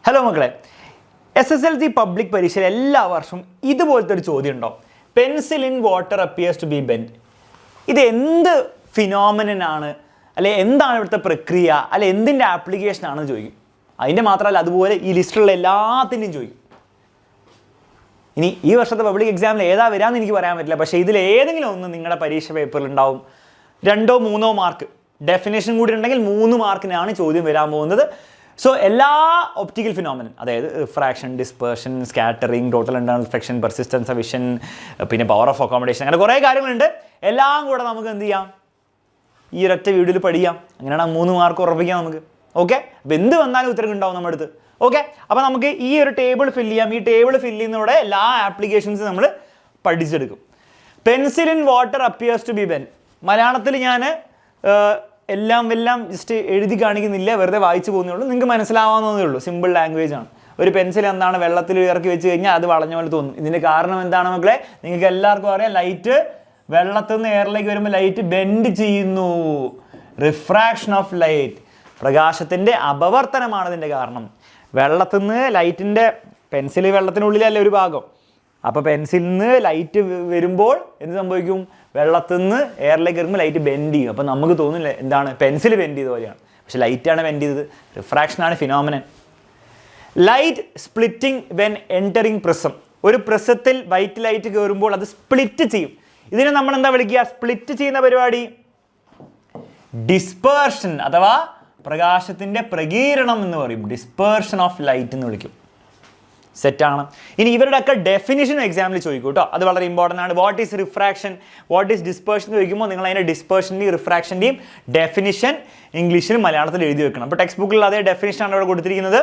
Hello മക്കളെ, SSLC public പരീക്ഷയിൽ എല്ലാ വർഷവും ഇതുപോലത്തെ ഒരു ചോദ്യം ഉണ്ടാവും. Pencil in water appears to be bend. ഇത് എന്ത് ഫിനോമിനനാണ്, അല്ലെ എന്താണ് ഇവിടുത്തെ പ്രക്രിയ, അല്ലെ എന്തിൻ്റെ ആപ്ലിക്കേഷൻ ആണെന്ന് ചോദിക്കും. അതിൻ്റെ മാത്രമല്ല, അതുപോലെ ഈ ലിസ്റ്റിലുള്ള എല്ലാത്തിൻ്റെയും ചോദിക്കും. ഇനി ഈ വർഷത്തെ പബ്ലിക് എക്സാമിൽ ഏതാ വരാമെന്ന് എനിക്ക് പറയാൻ പറ്റില്ല, പക്ഷേ ഇതിൽ ഏതെങ്കിലും ഒന്ന് നിങ്ങളുടെ പരീക്ഷ പേപ്പറിൽ ഉണ്ടാവും. 2-3 മാർക്ക് ഡെഫിനേഷൻ കൂടി ഉണ്ടെങ്കിൽ 3 മാർക്കിനാണ് ചോദ്യം വരാൻ പോകുന്നത്. സോ എല്ലാ ഒപ്റ്റിക്കൽ ഫിനോമിനൻ, അതായത് refraction, dispersion, scattering, total internal reflection, persistence of vision, പിന്നെ പവർ ഓഫ് അക്കോമഡേഷൻ, അങ്ങനെ കുറേ കാര്യങ്ങളുണ്ട്. എല്ലാം കൂടെ നമുക്ക് എന്ത് ചെയ്യാം, ഈ ഒരൊറ്റ വീഡിയോയിൽ പഠിക്കാം. അങ്ങനെയാണ് 3 മാർക്ക് ഉറപ്പിക്കാം നമുക്ക്. ഓക്കെ, അപ്പോൾ എന്ത് വന്നാലും ഉത്തരം ഉണ്ടാവും നമ്മുടെ അടുത്ത്. ഓക്കെ, അപ്പോൾ നമുക്ക് ഈ ഒരു ടേബിൾ ഫില്ല് ചെയ്യാം. ഈ ടേബിൾ ഫില്ല് ചെയ്യുന്നതോടെ എല്ലാ ആപ്ലിക്കേഷൻസും നമ്മൾ പഠിച്ചെടുക്കും. Pencil in water appears to be bend. മലയാളത്തിൽ ഞാൻ എല്ലാം ജസ്റ്റ് എഴുതി കാണിക്കുന്നില്ല, വെറുതെ വായിച്ചു പോകുന്നേ ഉള്ളൂ. നിങ്ങൾക്ക് മനസ്സിലാവാവുന്നതേ ഉള്ളൂ. സിമ്പിൾ ലാംഗ്വേജ് ആണ്. ഒരു പെൻസിൽ എന്താണ് വെള്ളത്തിൽ ഇറക്കി വെച്ച് കഴിഞ്ഞാൽ അത് വളഞ്ഞ പോലെ തോന്നും. ഇതിൻ്റെ കാരണം എന്താണ് മക്കളെ? നിങ്ങൾക്ക് എല്ലാവർക്കും അറിയാം, ലൈറ്റ് വെള്ളത്തിൽ നിന്ന് എയറിലേക്ക് വരുമ്പോൾ ലൈറ്റ് ബെൻഡ് ചെയ്യുന്നു. റിഫ്രാക്ഷൻ ഓഫ് ലൈറ്റ്, പ്രകാശത്തിൻ്റെ അപവർത്തനമാണ് ഇതിൻ്റെ കാരണം. വെള്ളത്തിൽ നിന്ന് ലൈറ്റിൻ്റെ, പെൻസിൽ വെള്ളത്തിനുള്ളിലല്ലേ ഒരു ഭാഗം, അപ്പോൾ പെൻസിലിൽ നിന്ന് ലൈറ്റ് വരുമ്പോൾ എന്ത് സംഭവിക്കും? വെള്ളത്തിൽ നിന്ന് എയറിലേക്ക് വരുമ്പോൾ ലൈറ്റ് ബെൻഡ് ചെയ്യും. അപ്പോൾ നമുക്ക് തോന്നില്ല എന്താണ് പെൻസിൽ ബെൻഡ് ചെയ്ത പോലെയാണ്, പക്ഷെ ലൈറ്റാണ് ബെൻഡ് ചെയ്തത്. റിഫ്രാക്ഷനാണ് phenomenon. Light splitting when entering prism. ഒരു പ്രിസത്തിൽ വൈറ്റ് ലൈറ്റ് കയറുമ്പോൾ അത് സ്പ്ലിറ്റ് ചെയ്യും. ഇതിനെ നമ്മൾ എന്താ വിളിക്കുക? സ്പ്ലിറ്റ് ചെയ്യുന്ന പരിപാടി ഡിസ്പേർഷൻ അഥവാ പ്രകാശത്തിൻ്റെ പ്രകീരണം എന്ന് പറയും. ഡിസ്പേർഷൻ ഓഫ് ലൈറ്റ് എന്ന് വിളിക്കും. സെറ്റാണ്. ഇനി ഇവരുടെയൊക്കെ ഡെഫിനിഷൻ എക്സാമിൽ ചോദിക്കും കേട്ടോ, അത് വളരെ ഇമ്പോർട്ടൻ്റ് ആണ്. What is refraction, what is dispersion ചോദിക്കുമ്പോൾ നിങ്ങൾ അതിൻ്റെ ഡിസ്പേർഷൻ്റെയും റിഫ്രാക്ഷൻ്റെയും ഡെഫിനിഷൻ ഇംഗ്ലീഷിലും മലയാളത്തിൽ എഴുതി വെക്കണം. അപ്പോൾ ടെക്സ്റ്റ് ബുക്കിൽ അതേ ഡെഫിനിഷനാണ് ഇവിടെ കൊടുത്തിരിക്കുന്നത്.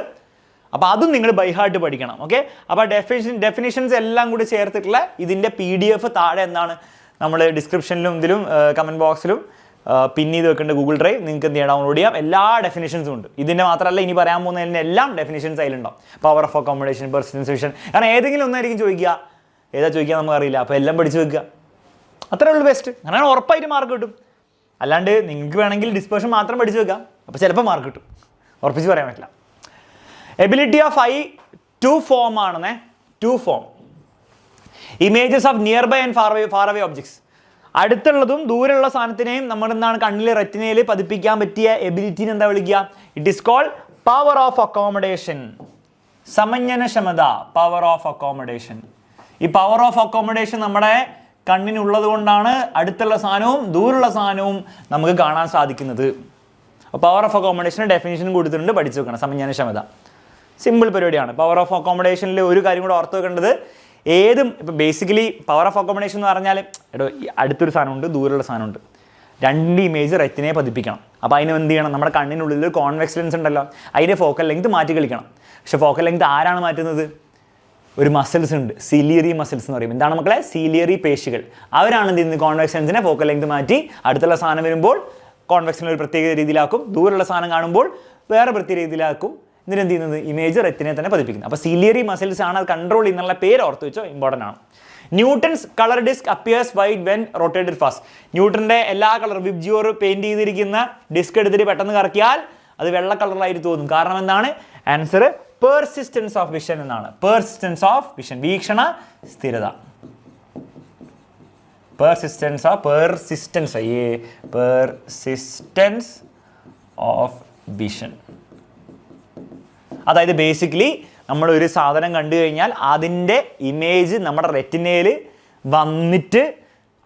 അപ്പോൾ അതും നിങ്ങൾ ബൈ ഹാർട്ട് പഠിക്കണം. ഓക്കെ, അപ്പോൾ ഡെഫിനിഷൻസ് എല്ലാം കൂടി ചേർത്തിട്ടുള്ള ഇതിൻ്റെ PDF താഴെ എന്താണ് നമ്മൾ ഡിസ്ക്രിപ്ഷനിലും ഇതിലും കമൻറ്റ് ബോക്സിലും പിൻ ചെയ്ത് വെക്കേണ്ട ഗൂഗിൾ ഡ്രൈവ് നിങ്ങൾക്ക് എന്ത് ചെയ്യാം, ഡൗൺലോഡ് ചെയ്യാം. എല്ലാ ഡെഫിനിഷൻസും ഉണ്ട്. ഇതിൻ്റെ മാത്രമല്ല, ഇനി പറയാൻ പോകുന്നതിൻ്റെ എല്ലാം ഡെഫിനിഷൻസ് അതിലുണ്ടാവും. Power of accommodation, persistence vision, കാരണം ഏതെങ്കിലും ഒന്നായിരിക്കും ചോദിക്കുക. ഏതാ ചോദിക്കുക നമുക്കറിയില്ല. അപ്പോൾ എല്ലാം പഠിച്ച് വെക്കുക. അത്രേ ഉള്ളൂ ബെസ്റ്റ്. അങ്ങനെ ഉറപ്പായിട്ട് മാർക്ക് കിട്ടും. അല്ലാണ്ട് നിങ്ങൾക്ക് വേണമെങ്കിൽ ഡിസ്പേർഷൻ മാത്രം പഠിച്ച് വെക്കാം, അപ്പോൾ ചിലപ്പോൾ മാർക്ക് കിട്ടും. ഉറപ്പിച്ച് പറയാൻ പറ്റില്ല. Ability of eye to form ആണെന്നേ. To form images of nearby and far away objects. അടുത്തുള്ളതും ദൂരെയുള്ള സാധനത്തിനെയും നമ്മൾ എന്താണ് കണ്ണിൽ റെറ്റിനയിൽ പതിപ്പിക്കാൻ പറ്റിയ എബിലിറ്റിനെ എന്താ വിളിക്കുക? It is called power of accommodation. സമഞ്ജനക്ഷമത, പവർ ഓഫ് അക്കോമഡേഷൻ. ഈ പവർ ഓഫ് അക്കോമഡേഷൻ നമ്മുടെ കണ്ണിനുള്ളത് കൊണ്ടാണ് അടുത്തുള്ള സാധനവും ദൂരെയുള്ള സാധനവും നമുക്ക് കാണാൻ സാധിക്കുന്നത്. പവർ ഓഫ് അക്കോമഡേഷന് ഡെഫിനിഷനും കൊടുത്തിട്ടുണ്ട്, പഠിച്ചു വെക്കണം. സമഞ്ജനക്ഷമത സിമ്പിൾ പരിപാടിയാണ്. പവർ ഓഫ് അക്കോമഡേഷനിൽ ഒരു കാര്യം കൂടെ ഓർത്ത് വെക്കേണ്ടത്, ഏതും ഇപ്പോൾ ബേസിക്കലി പവർ ഓഫ് അക്കോമഡേഷൻ എന്ന് പറഞ്ഞാൽ അടുത്തൊരു സാധനമുണ്ട്, ദൂരെയുള്ള സാധനമുണ്ട്, രണ്ട് ഇമേജ് റെറ്റിനയെ പതിപ്പിക്കണം. അപ്പോൾ അതിന് എന്ത് ചെയ്യണം? നമ്മുടെ കണ്ണിനുള്ളിൽ കോൺവെക്സ് ലെൻസ് ഉണ്ടല്ലോ, അതിൻ്റെ ഫോക്കൽ ലെങ്ത് മാറ്റി കളിക്കണം. പക്ഷേ ഫോക്കൽ ലെങ്ത് ആരാണ് മാറ്റുന്നത്? ഒരു മസിൽസ് ഉണ്ട്, സീലിയറി മസിൽസ് എന്ന് പറയും. എന്താണ് മക്കളെ? സീലിയറി പേശികൾ. അവരാണ് എന്ത് ചെയ്യുന്നത്? കോൺവെക്സ് ലെൻസിനെ ഫോക്കൽ ലെങ്ത് മാറ്റി അടുത്തുള്ള സാധനം വരുമ്പോൾ കോൺവെക്സിനെ ഒരു പ്രത്യേക രീതിയിലാക്കും, ദൂരെയുള്ള സാധനം കാണുമ്പോൾ വേറെ പ്രത്യേക രീതിയിലാക്കും. ഇതിനെന്ത് ചെയ്യുന്നത്? ഇമേജ് റെറ്റിനെ തന്നെ പതിപ്പിക്കുന്നത്. അപ്പോൾ സീലിയറി മസിൽസ് ആണ് അത് കൺട്രോൾ ചെയ്യുന്നുള്ള പേര് ഓർത്ത് വെച്ചോ, ഇമ്പോർട്ടൻ്റ് ആണ്. Newton's colour disc appears white when rotated fast. ന്യൂട്ടൻ്റെ എല്ലാ കളർ വിബ്ജിയോർ പെയിൻറ് ചെയ്തിരിക്കുന്ന ഡിസ്ക് എടുത്തിട്ട് പെട്ടെന്ന് കറക്കിയാൽ അത് വെള്ള കളറായിട്ട് തോന്നും. കാരണം എന്താണ്? ആൻസർ പെർസിസ്റ്റൻസ് ഓഫ് വിഷൻ എന്നാണ്. പെർസിസ്റ്റൻസ് ഓഫ് വിഷൻ, വീക്ഷണ സ്ഥിരത. Persistence of vision. അതായത് ബേസിക്കലി നമ്മളൊരു സാധനം കണ്ടു കഴിഞ്ഞാൽ അതിൻ്റെ ഇമേജ് നമ്മുടെ റെറ്റിനയിൽ വന്നിട്ട്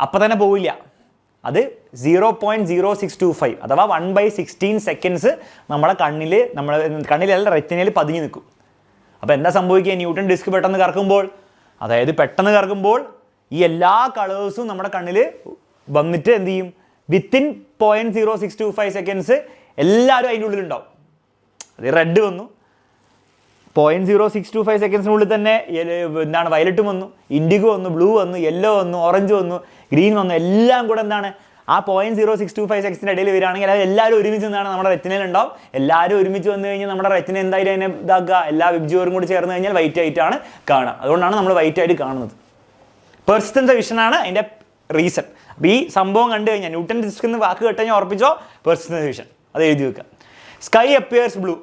അപ്പം തന്നെ പോവില്ല. അത് 0.0625 അഥവാ 1/16 സെക്കൻഡ്സ് നമ്മുടെ കണ്ണിലല്ല റെറ്റിനയിൽ പതിഞ്ഞു നിൽക്കും. അപ്പോൾ എന്താ സംഭവിക്കുക? ന്യൂട്ടൺ ഡിസ്ക് പെട്ടെന്ന് കറക്കുമ്പോൾ, അതായത് പെട്ടെന്ന് കറക്കുമ്പോൾ ഈ എല്ലാ കളേഴ്സും നമ്മുടെ കണ്ണിൽ വന്നിട്ട് എന്ത് ചെയ്യും? വിത്തിൻ 0.0625 സെക്കൻഡ്സ് എല്ലാവരും അതിൻ്റെ ഉള്ളിലുണ്ടാവും. അത് റെഡ് വന്നു, 0.0625 സെക്കൻഡ്സിനുള്ളിൽ തന്നെ എന്താണ് വയലറ്റും വന്നു, ഇൻഡിഗോ വന്നു, ബ്ലൂ വന്നു, യെല്ലോ വന്നു, ഓറഞ്ച് വന്നു, ഗ്രീൻ വന്നു. എല്ലാം കൂടെ എന്താണ് ആ 0.0625 സെക്കൻഡ്സിൻ്റെ ഇടയിൽ വരികയാണെങ്കിൽ അത് എല്ലാവരും ഒരുമിച്ച് എന്താണ് നമ്മുടെ റെറ്റിനയിൽ ഉണ്ടാവും. എല്ലാവരും ഒരുമിച്ച് വന്നു കഴിഞ്ഞാൽ നമ്മുടെ റെറ്റിന എന്തായാലും അതിനെ ഇതാക്കുക, എല്ലാ വിബ്ജിയോറും കൂടി ചേർന്ന് കഴിഞ്ഞാൽ വൈറ്റ് ആയിട്ടാണ് കാണുക. അതുകൊണ്ടാണ് നമ്മൾ വൈറ്റ് ആയിട്ട് കാണുന്നത്. പെർസിസ്റ്റൻസ് വിഷനാണ് അതിൻ്റെ റീസൺ. അപ്പോൾ ഈ സംഭവം കണ്ടു കഴിഞ്ഞാൽ, ന്യൂട്ടൺ ഡിസ്ക് എന്ന് വാക്ക് കേട്ട് കഴിഞ്ഞാൽ ഉറപ്പിച്ചോ പെർസിസ്റ്റൻസ് വിഷൻ, അത് എഴുതി വെക്കുക. Sky appears blue.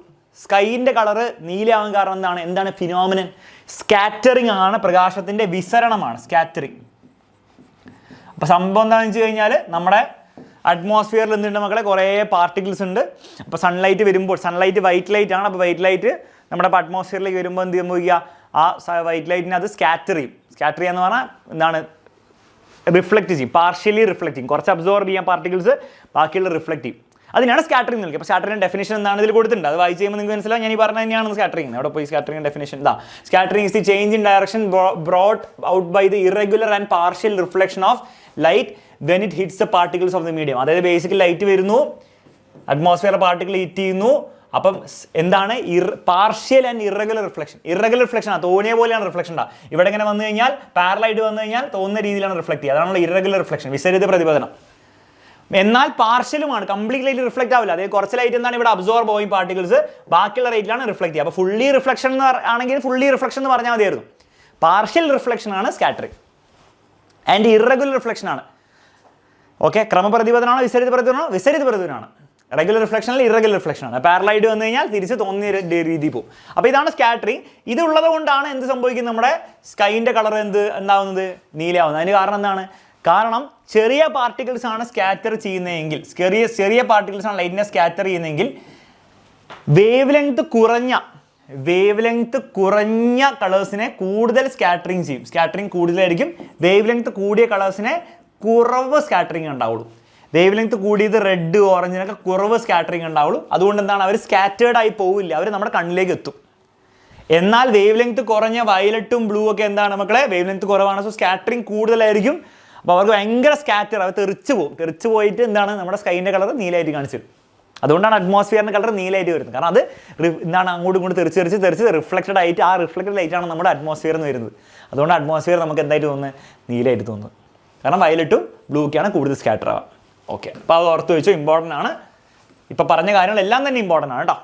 സ്കൈൻ്റെ കളറ് നീലയാവാൻ കാരണം എന്താണ് ഫിനോമിനൻ? സ്കാറ്ററിങ് ആണ്, പ്രകാശത്തിൻ്റെ വിസരണമാണ് സ്കാറ്ററിങ്. അപ്പോൾ സംഭവം എന്താണെന്ന് വെച്ച് കഴിഞ്ഞാൽ നമ്മുടെ അറ്റ്മോസ്ഫിയറിൽ എന്തുണ്ട് മക്കളെ, കുറേ പാർട്ടിക്കിൾസ് ഉണ്ട്. അപ്പോൾ സൺലൈറ്റ് വരുമ്പോൾ, സൺലൈറ്റ് വൈറ്റ് ലൈറ്റ് ആണ്, അപ്പോൾ വൈറ്റ് ലൈറ്റ് നമ്മുടെ അറ്റ്മോസ്ഫിയറിലേക്ക് വരുമ്പോൾ എന്ത് സംഭവിക്കുക, ആ വൈറ്റ് ലൈറ്റിനെ അത് സ്കാറ്റർ ചെയ്യും. സ്കാറ്റർ ചെയ്യാന്ന് പറഞ്ഞാൽ എന്താണ്, റിഫ്ലക്റ്റ് ചെയ്യും, പാർഷ്യലി റിഫ്ലക്റ്റ് ചെയ്യും. കുറച്ച് അബ്സോർബ് ചെയ്യാൻ പാർട്ടിക്കിൾസ്, ബാക്കിയുള്ള റിഫ്ലക്റ്റ് ചെയ്യും. അതിനാണ് സ്കാറ്ററിംഗ് നൽകുക. അപ്പോൾ സ്കാറ്ററിംഗ് ഡെഫിനേഷൻ എന്താണ് ഇതിൽ കൊടുത്തിട്ടുണ്ട്, അത് വായിച്ച് ചെയ്യുമ്പോൾ നിങ്ങൾക്ക് മനസ്സിലാവും. ഞാൻ ഈ പറഞ്ഞ തന്നെയാണ് സ്കാറ്ററിംഗ്. അവിടെ പോയി സ്കാറ്ററിംഗ് ഡെഫിനേഷൻ ഇതാ. Scattering is the change in direction brought out by the irregular and partial reflection of light when it hits the particles of the medium. അതായത് ബേസിക്കലി ലൈറ്റ് വരുന്നു, അറ്റ്മോസ്ഫിയർ പാർട്ടിക്കിൾ ഹിറ്റ് ചെയ്യുന്നു, അപ്പം എന്താണ് partial and irregular reflection. Irregular reflection ആണ്, തോന്നിയ പോലെയാണ് reflection ഉണ്ടാകുക. ഇവിടെ ഇങ്ങനെ വന്നു കഴിഞ്ഞാൽ പാരലായിട്ട് വന്നു കഴിഞ്ഞാൽ തോന്നുന്ന രീതിയിലാണ് റിഫ്ലക്ട് ചെയ്യുക. അതാണല്ലോ ഇറഗുലർ റിഫ്ലക്ഷൻ, വിസരിത പ്രതിപതനം. എന്നാൽ പാർഷ്യലുമാണ്, കംപ്ലീറ്റ് ലൈറ്റ് റിഫ്ലക്ട് ആവില്ല. അതായത് കുറച്ച് ലൈറ്റ് എന്താണ് ഇവിടെ അബ്സോർബ് ആവും പാർട്ടിക്കിൾസ്, ബാക്കിയുള്ള ലൈറ്റിലാണ് റിഫ്ലക്ട് ചെയ്യുക. അപ്പോൾ ഫുള്ളി റിഫ്ലക്ഷൻ എന്ന് ആണെങ്കിൽ ഫുള്ളി റിഫ്ലക്ഷൻ എന്ന് പറഞ്ഞാൽ മതിയായിരുന്നു. പാർഷ്യൽ റിഫ്ലക്ഷൻ ആണ് സ്കാറ്ററിംഗ് ആൻഡ് ഇറഗുലർ റിഫ്ലക്ഷൻ ആണ്. ഓക്കെ, ക്രമപ്രതിപതനാണോ വിസരിത പ്രതിപതനാണോ? വിസരിത പ്രതിപതനാണ്. റെഗുലർ റിഫ്ലക്ഷൻ അല്ല ഇറഗുലർ റിഫ്ലക്ഷൻ ആണ്. പാരലൈറ്റ് വന്നു കഴിഞ്ഞാൽ തിരിച്ച് തോന്നിയ രീതി പോകും. അപ്പോൾ ഇതാണ് സ്കാറ്ററിംഗ്. ഇതുള്ളത് കൊണ്ടാണ് എന്ത് സംഭവിക്കുന്നത്, നമ്മുടെ സ്കൈൻ്റെ കളർ എന്താവുന്നത്, നീലയാവുന്നത്. അതിന് കാരണം എന്താണ്? കാരണം ചെറിയ പാർട്ടിക്കിൾസ് ആണ് സ്കാറ്റർ ചെയ്യുന്നതെങ്കിൽ, ചെറിയ പാർട്ടിക്കിൾസ് ആണ് ലൈറ്റിനെ സ്കാറ്റർ ചെയ്യുന്നതെങ്കിൽ വേവ് ലെങ്ത് കുറഞ്ഞ കളേഴ്സിനെ കൂടുതൽ സ്കാറ്ററിങ് ചെയ്യും. സ്കാറ്ററിങ് കൂടുതലായിരിക്കും. വേവ് ലെങ്ത് കൂടിയ കളേഴ്സിനെ കുറവ് സ്കാറ്ററിങ് ഉണ്ടാവുള്ളൂ. വേവ് ലെങ്ത് കൂടിയത് റെഡ്, ഓറഞ്ചിനൊക്കെ കുറവ് സ്കാറ്ററിങ് ഉണ്ടാവുള്ളൂ. അതുകൊണ്ട് എന്താണ്, അവർ സ്കാറ്റേർഡ് ആയി പോവില്ല, അവർ നമ്മുടെ കണ്ണിലേക്ക് എത്തും. എന്നാൽ വേവ് ലെങ്ത് കുറഞ്ഞ വയലറ്റും ബ്ലൂ ഒക്കെ എന്താണ് മക്കളെ, വേവ് ലെങ്ത് കുറവാണ്, സോ സ്കാറ്ററിങ് കൂടുതലായിരിക്കും. അപ്പോൾ അവർക്ക് ഭയങ്കര സ്കാറ്റർ, അവർ തെറിച്ച് പോയിട്ട് എന്താണ് നമ്മുടെ സ്കൈൻ്റെ കളർ നീലയായിട്ട് കാണിച്ചു തരും. അതുകൊണ്ടാണ് അറ്റ്മോസ്ഫിയറിൻ്റെ കളർ നീലയായിട്ട് വരുന്നത്. കാരണം അത് എന്താണ് അങ്ങോട്ടും ഇങ്ങോട്ട് തെറിച്ച് റിഫ്ലക്റ്റഡ് ആയിട്ട്, ആ റിഫ്ലക്റ്റഡ് ലൈറ്റാണ് നമ്മുടെ അറ്റ്മോസ്ഫിയറിൽ നിന്ന് വരുന്നത്. അതുകൊണ്ട് അറ്റ്മോസ്ഫിയർ നമുക്ക് എന്തായിട്ട് തോന്നുന്നത്, നീലയായിട്ട് തോന്നുന്നത്. കാരണം വയലറ്റും ബ്ലൂ ഒക്കെയാണ് കൂടുതൽ സ്കാറ്റർ ആവുക. ഓക്കെ, അപ്പോൾ അത് ഓർത്ത് വെച്ചോ, ഇമ്പോർട്ടൻ്റ് ആണ്. ഇപ്പോൾ പറഞ്ഞ കാര്യങ്ങളെല്ലാം തന്നെ ഇമ്പോർട്ടൻ്റ് ആണ് കേട്ടോ.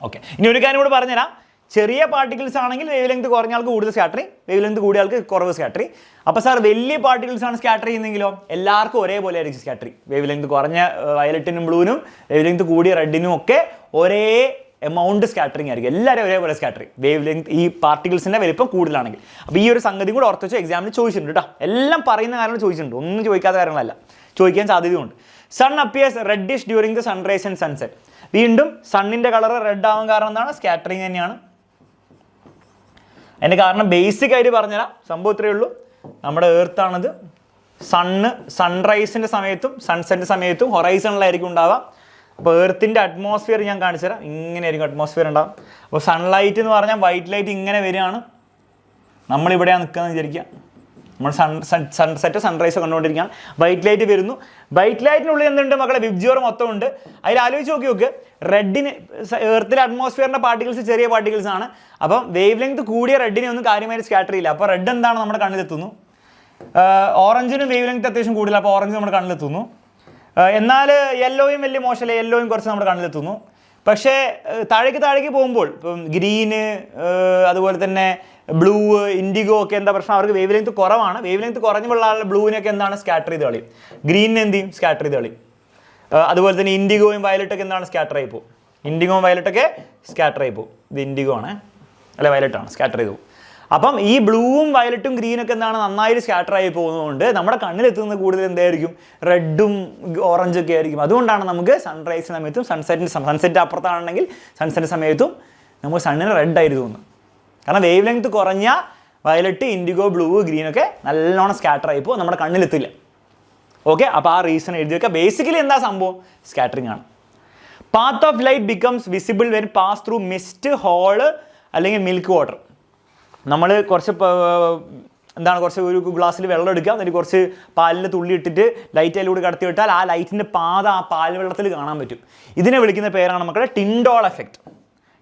ഓക്കെ, ഇനി ഒരു കാര്യം കൂടി പറഞ്ഞുതരാം. ചെറിയ പാർട്ടിക്കിൾസ് ആണെങ്കിൽ വേവ് ലെങ്ത് കുറഞ്ഞ ആൾക്ക് കൂടുതൽ സ്കാറ്ററിങ്, വേവ് ലെങ്ത് കൂടിയ ആൾക്ക് കുറവ് സ്കാറ്ററിങ്. അപ്പോൾ സാർ വലിയ പാർട്ടിക്കിൾസ് ആണ് സ്കാറ്റർ ചെയ്യുന്നെങ്കിലോ, എല്ലാവർക്കും ഒരേപോലെ ആയിരിക്കും സ്കാറ്ററിങ്. വേവ് ലെങ്ത് കുറഞ്ഞ വയലറ്റിനും ബ്ലൂവിനും വേവ് ലെങ്ത് കൂടിയ റെഡിനും ഒക്കെ ഒരേ എമൗണ്ട് സ്കാറ്ററിങ് ആയിരിക്കും. എല്ലാവരും ഒരേപോലെ സ്കാറ്ററിങ്, വേവ് ലെങ്ത് ഈ പാർട്ടിക്കിൾസിൻ്റെ വലിപ്പം കൂടുതലാണെങ്കിൽ. അപ്പോൾ ഈ ഒരു സംഗതി കൂടെ ഓർത്ത് വെച്ച് എക്സാമിന് ചോദിച്ചിട്ടുണ്ട് കേട്ടോ. എല്ലാം പറയുന്ന കാര്യങ്ങൾ ചോദിച്ചിട്ടുണ്ട്, ഒന്നും ചോദിക്കാത്ത കാര്യങ്ങളല്ല, ചോദിക്കാൻ സാധ്യതയുണ്ട്. Sun appears reddish during the sunrise and sunset. വീണ്ടും സണ്ണിൻ്റെ കളർ റെഡ് ആവാൻ കാരണം എന്താണ്, സ്കാറ്ററിങ് തന്നെയാണ്. അതിൻ്റെ കാരണം ബേസിക് ആയിട്ട് പറഞ്ഞുതരാം. സംഭവം ഇത്രയേ ഉള്ളൂ. നമ്മുടെ എർത്താണിത്. സൺറൈസിൻ്റെ സമയത്തും സൺസെറ്റിൻ്റെ സമയത്തും ഹൊറൈസണിലായിരിക്കും ഉണ്ടാവുക. അപ്പോൾ എർത്തിൻ്റെ അറ്റ്മോസ്ഫിയർ ഞാൻ കാണിച്ചു തരാം. ഇങ്ങനെയായിരിക്കും അറ്റ്മോസ്ഫിയർ ഉണ്ടാവും. അപ്പോൾ സൺലൈറ്റ് എന്ന് പറഞ്ഞാൽ വൈറ്റ് ലൈറ്റ് ഇങ്ങനെ വരികയാണ്. നമ്മളിവിടെയാണ് നിൽക്കുന്നത് വിചാരിക്കുക. നമ്മൾ സൺസെറ്റ് സൺറൈസ് കണ്ടുകൊണ്ടിരിക്കുകയാണ്. വൈറ്റ് ലൈറ്റ് വരുന്നു. വൈറ്റ് ലൈറ്റിനുള്ളിൽ എന്തുണ്ട് മക്കളെ, വിബ്ജിയോർ മൊത്തം ഉണ്ട്. അതിൽ ആലോചിച്ച് നോക്കി റെഡിന്, എർത്തിലെ അറ്റ്മോസ്ഫിയറിൻ്റെ പാർട്ടിക്കിൾസ് ചെറിയ പാർട്ടിക്കിൾസ് ആണ്. അപ്പം വേവ് ലെങ്ത് കൂടിയ റെഡിനെ ഒന്നും കാര്യമായിട്ട് സ്കാറ്റർ ചെയ്യില്ല. അപ്പോൾ റെഡ് എന്താണ് നമ്മുടെ കണ്ണിലെത്തുന്നു. ഓറഞ്ചിനും വേവ് ലെങ്ത് അത്യാവശ്യം കൂടുതൽ, അപ്പോൾ ഓറഞ്ച് നമ്മുടെ കണ്ണിലെത്തുന്നു. എന്നാൽ യെല്ലോയും വലിയ മോശമല്ല, യെല്ലോയും കുറച്ച് നമ്മുടെ കണ്ണിലെത്തുന്നു. പക്ഷേ താഴേക്ക് പോകുമ്പോൾ ഇപ്പം ഗ്രീന്, അതുപോലെ തന്നെ ബ്ലൂ, ഇൻഡിഗോ ഒക്കെ എന്താ പ്രശ്നം, അവർക്ക് വേവ് ലെങ്ത് കുറവാണ്. വേവ് ലെങ്ത് കുറഞ്ഞുള്ള ബ്ലൂവിനൊക്കെ എന്താണ് സ്കാറ്റർ ചെയ്ത് കളയും. ഗ്രീനിന് എന്ത് ചെയ്യും, സ്കാറ്റർ ചെയ്ത് കളയും. അതുപോലെ തന്നെ ഇൻഡിഗോയും വയലറ്റൊക്കെ എന്താണ് സ്കാറ്റർ ആയി പോകും. ഇൻഡിഗോയും വയലറ്റൊക്കെ സ്കാറ്റർ ആയി പോകും. ഇത് ഇൻഡിഗോ ആണ്, അല്ല വയലറ്റാണ്, സ്കാറ്റർ ചെയ്ത് പോകും. അപ്പം ഈ ബ്ലൂവും വയലറ്റും ഗ്രീനൊക്കെ എന്താണ് നന്നായിട്ട് സ്കാറ്റർ ആയി പോകുന്നതുകൊണ്ട് നമ്മുടെ കണ്ണിലെത്തുന്നത് കൂടുതൽ എന്തായിരിക്കും, റെഡും ഓറഞ്ചൊക്കെ ആയിരിക്കും. അതുകൊണ്ടാണ് നമുക്ക് സൺറൈസ് സമയത്തും സൺസെറ്റ് അപ്പുറത്താണെങ്കിൽ സൺസെറ്റ് സമയത്തും നമുക്ക് സണ്ണിന് റെഡ് ആയിട്ട് തോന്നും. കാരണം വേവ് ലെങ്ത് കുറഞ്ഞ വയലറ്റ്, ഇൻഡിഗോ, ബ്ലൂ, ഗ്രീനൊക്കെ നല്ലോണം സ്കാറ്റർ ആയി പോകും, നമ്മുടെ കണ്ണിലെത്തില്ല. ഓക്കെ, അപ്പോൾ ആ റീസൺ എഴുതി വെക്കുക. ബേസിക്കലി എന്താ സംഭവം, സ്കാറ്ററിംഗ് ആണ്. Path of light becomes visible when pass through mist, ഹോള് അല്ലെങ്കിൽ മിൽക്ക് വാട്ടർ. നമ്മൾ കുറച്ച് ഒരു ഗ്ലാസ്സിൽ വെള്ളം എടുക്കുക, എന്നിട്ട് കുറച്ച് പാലിൽ തുള്ളി ഇട്ടിട്ട് ലൈറ്റ് അതിലൂടെ കടത്തി വിട്ടാൽ ആ ലൈറ്റിൻ്റെ പാത ആ പാൽ വെള്ളത്തിൽ കാണാൻ പറ്റും. ഇതിനെ വിളിക്കുന്ന പേരാണ് മക്കളെ ടിൻഡോൾ എഫക്റ്റ്.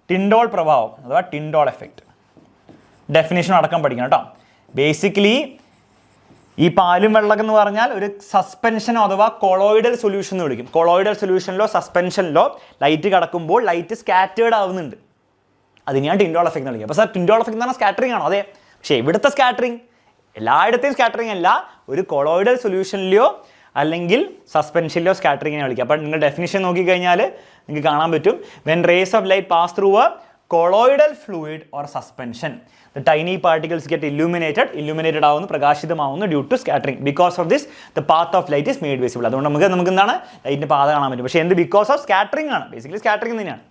ടിൻഡോൾ പ്രഭാവം അഥവാ ടിൻഡോൾ എഫക്റ്റ്. ഡെഫിനേഷൻ അടക്കം പഠിക്കണം കേട്ടോ. ബേസിക്കലി ഈ പാലും വെള്ളം എന്ന് പറഞ്ഞാൽ ഒരു സസ്പെൻഷൻ അഥവാ കൊളോയിഡൽ സൊല്യൂഷൻ എന്ന് വിളിക്കും. കൊളോയിഡൽ സൊല്യൂഷനിലോ സസ്പെൻഷനിലോ ലൈറ്റ് കടക്കുമ്പോൾ ലൈറ്റ് സ്കാറ്റേർഡ് ആവുന്നുണ്ട്. അതിനെയാണ് ടിൻഡോൾ എഫക്റ്റ് എന്ന് വിളിക്കുക. അപ്പോൾ സാർ ടിൻഡോൾ എഫക്റ്റ് എന്ന് പറഞ്ഞാൽ സ്കാറ്ററിംഗ് ആണോ? അതെ. പക്ഷേ ഇവിടുത്തെ സ്കാറ്ററിംഗ് എല്ലായിടത്തെയും സ്കാറ്ററിംഗ് അല്ല, ഒരു കൊളോയിഡൽ സൊല്യൂഷനിലെയോ അല്ലെങ്കിൽ സസ്പെൻഷനിലെയോ സ്കാറ്ററിങ്ങിനെ വിളിക്കുക. അപ്പോൾ നിങ്ങൾ ഡെഫിനിഷൻ നോക്കിക്കഴിഞ്ഞാൽ നിങ്ങൾക്ക് കാണാൻ പറ്റും. When rays of light pass through a colloidal fluid or suspension the tiny particles get illuminated ആവുന്നു, പ്രകാശിതമാവുന്നു due to scattering. Because of this the path of light is made visible. അതുകൊണ്ട് നമുക്ക് എന്താണ് ലൈറ്റിൻ്റെ പാത കാണാൻ പറ്റും. പക്ഷേ എന്ത് ബിക്കോസ് ഓഫ് സ്കാറ്ററിംഗ് ആണ്, ബേസിക്കലി സ്കാറ്ററിംഗ് തന്നെയാണ്.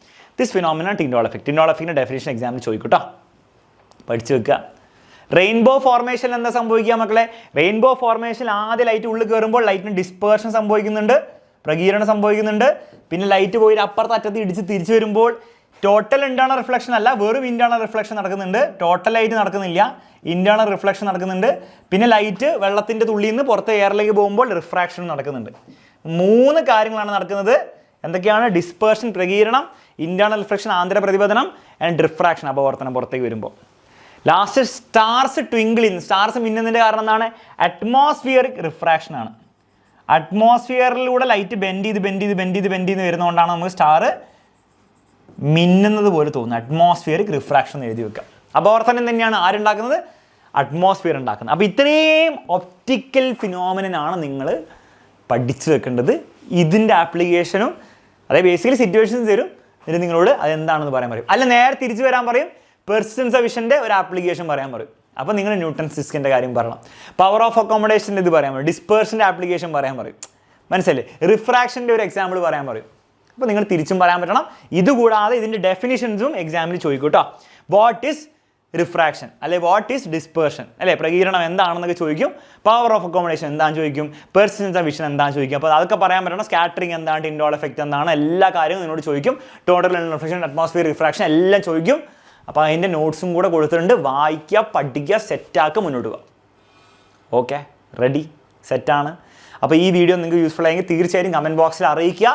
This phenomenon Tyndall effect. Tyndall എഫക്റ്റിൻ്റെ ഡെഫിനേഷൻ എക്സാമിൽ ചോദിക്കൂട്ടോ, പഠിച്ചു വെക്കുക. റെയിൻബോ ഫോർമേഷൻ എന്താ സംഭവിക്കുക മക്കളെ? റെയിൻബോ ഫോർമേഷൻ ആദ്യം ലൈറ്റ് ഉള്ളിൽ കയറുമ്പോൾ ലൈറ്റിന് ഡിസ്പേർഷൻ സംഭവിക്കുന്നുണ്ട്, പ്രകീരണം സംഭവിക്കുന്നുണ്ട്. പിന്നെ ലൈറ്റ് പോയി അപ്പുറത്തെ അറ്റത്ത് ഇടിച്ച് തിരിച്ചു വരുമ്പോൾ ടോട്ടൽ ഇൻറ്റേർണൽ റിഫ്ലക്ഷൻ അല്ല, വെറും ഇൻറ്റേർണൽ റിഫ്ലക്ഷൻ നടക്കുന്നുണ്ട്. ടോട്ടൽ ലൈറ്റ് നടക്കുന്നില്ല, ഇൻറ്റേർണൽ റിഫ്ലക്ഷൻ നടക്കുന്നുണ്ട്. പിന്നെ ലൈറ്റ് വെള്ളത്തിൻ്റെ തുള്ളിയിൽ നിന്ന് പുറത്ത് എയറിലേക്ക് പോകുമ്പോൾ റിഫ്രാക്ഷൻ നടക്കുന്നുണ്ട്. 3 കാര്യങ്ങളാണ് നടക്കുന്നത്. എന്തൊക്കെയാണ്? ഡിസ്പേർഷൻ പ്രകീരണം, ഇൻറ്റേർണൽ റിഫ്ലക്ഷൻ ആന്തര പ്രതിപതനം, ആൻഡ് റിഫ്രാക്ഷൻ അപവർത്തനം പുറത്തേക്ക് വരുമ്പോൾ. Last stars twinkling. സ്റ്റാർസ് മിന്നുന്നതിൻ്റെ കാരണം എന്താണ്? അറ്റ്മോസ്ഫിയറിക് റിഫ്രാക്ഷൻ ആണ്. അറ്റ്മോസ്ഫിയറിലൂടെ ലൈറ്റ് ബെൻഡ് ചെയ്ത് വരുന്നതുകൊണ്ടാണ് നമുക്ക് സ്റ്റാർ മിന്നുന്നത് പോലെ തോന്നുന്നു. അറ്റ്മോസ്ഫിയറിക് റിഫ്രാക്ഷൻ എഴുതി വെക്കുക. അപവർത്തനം തന്നെയാണ് ആരുണ്ടാക്കുന്നത്? അറ്റ്മോസ്ഫിയർ ഉണ്ടാക്കുന്നത്. അപ്പോൾ ഇത്രയും ഒപ്റ്റിക്കൽ ഫിനോമിനനാണ് നിങ്ങൾ പഠിച്ചു വെക്കേണ്ടത്. ഇതിൻ്റെ ആപ്ലിക്കേഷനും അതായത് ബേസിക്കലി സിറ്റുവേഷൻസ് തരും, എന്നിട്ട് നിങ്ങളോട് അതെന്താണെന്ന് പറയാൻ പറയും. അല്ല നേരെ തിരിച്ചു വരാൻ പറയും, പെർസിസ്റ്റൻസ് ഓഫ് വിഷൻ്റെ ഒരു ആപ്ലിക്കേഷൻ പറയാൻ പറയും. അപ്പോൾ നിങ്ങൾ ന്യൂട്ടൺ സിസ്കിൻ്റെ കാര്യം പറയണം, പവർ ഓഫ് അക്കോമഡേഷൻ്റെ ഇത് പറയാൻ പറയും, ഡിസ്പേർഷൻ്റെ ആപ്ലിക്കേഷൻ പറയാൻ പറയും. മനസ്സിലല്ലേ? റിഫ്രാക്ഷൻ്റെ ഒരു എക്സാമ്പിൾ പറയാൻ പറയും. അപ്പോൾ നിങ്ങൾ തിരിച്ചും പറയാൻ പറ്റണം. ഇതുകൂടാതെ ഇതിൻ്റെ ഡെഫിനിഷൻസും എക്സാമിൽ ചോദിക്കും കേട്ടോ. വാട്ട് ഈസ് റിഫ്രാക്ഷൻ, അല്ലെ വാട്ട് ഈസ് ഡിസ്പേർഷൻ, അല്ലെ പ്രകീരണം എന്താണെന്നൊക്കെ ചോദിക്കും. പവർ ഓഫ് അക്കോമഡേഷൻ എന്താണെന്ന് ചോദിക്കും, പെർസിസ്റ്റൻസ് ഓഫ് വിഷൻ എന്താണെന്ന് ചോദിക്കും. അപ്പോൾ അതൊക്കെ പറയാൻ പറ്റണം. സ്കാറ്ററിംഗ് എന്താണ്, ടിൻഡോൾ എഫക്റ്റ് എന്താണ്, എല്ലാ കാര്യവും നിന്നോട് ചോദിക്കും. ടോട്ടൽ റിഫ്ലക്ഷൻ, അറ്റ്മോസ്ഫിയർ റിഫ്രാക്ഷൻ എല്ലാം ചോദിക്കും. അപ്പോൾ അതിൻ്റെ നോട്ട്സും കൂടെ കൊടുത്തിട്ടുണ്ട്. വായിക്കുക, പഠിക്കുക, സെറ്റാക്കുക, മുന്നോട്ട് പോവുക. ഓക്കെ, റെഡി, സെറ്റാണ്. അപ്പോൾ ഈ വീഡിയോ നിങ്ങൾക്ക് യൂസ്ഫുൾ ആയെങ്കിൽ തീർച്ചയായും കമൻറ്റ് ബോക്സിൽ അറിയിക്കുക.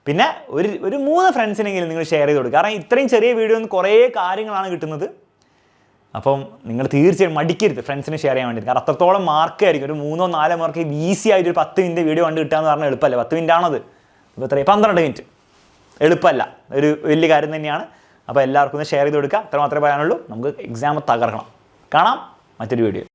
പിന്നെ ഒരു 3 ഫ്രണ്ട്സിനെങ്കിലും നിങ്ങൾ ഷെയർ ചെയ്ത് കൊടുക്കുക. കാരണം ഇത്രയും ചെറിയ വീഡിയോ കുറേ കാര്യങ്ങളാണ് കിട്ടുന്നത്. അപ്പം നിങ്ങൾ തീർച്ചയായും മടിക്കരുത് ഫ്രണ്ട്സിന് ഷെയർ ചെയ്യാൻ വേണ്ടി. കാരണം അത്രത്തോളം മാർക്കായിരിക്കും. ഒരു 3-4 മാർക്ക് ഈസി ആയിട്ട് ഒരു 10 മിനിറ്റ് വീഡിയോ കണ്ട് കിട്ടുക എന്ന് പറഞ്ഞാൽ എളുപ്പമല്ല. 10 മിനിറ്റ് ആണത്, ഇപ്പോൾ എത്രയും 12 മിനിറ്റ് എളുപ്പമല്ല, ഒരു വലിയ കാര്യം തന്നെയാണ്. അപ്പോൾ എല്ലാവർക്കും ഒന്ന് ഷെയർ ചെയ്ത് കൊടുക്കുക. അത്ര മാത്രമേ പറയാനുള്ളൂ. നമുക്ക് എക്സാം തകർക്കണം. കാണാം മറ്റൊരു വീഡിയോ.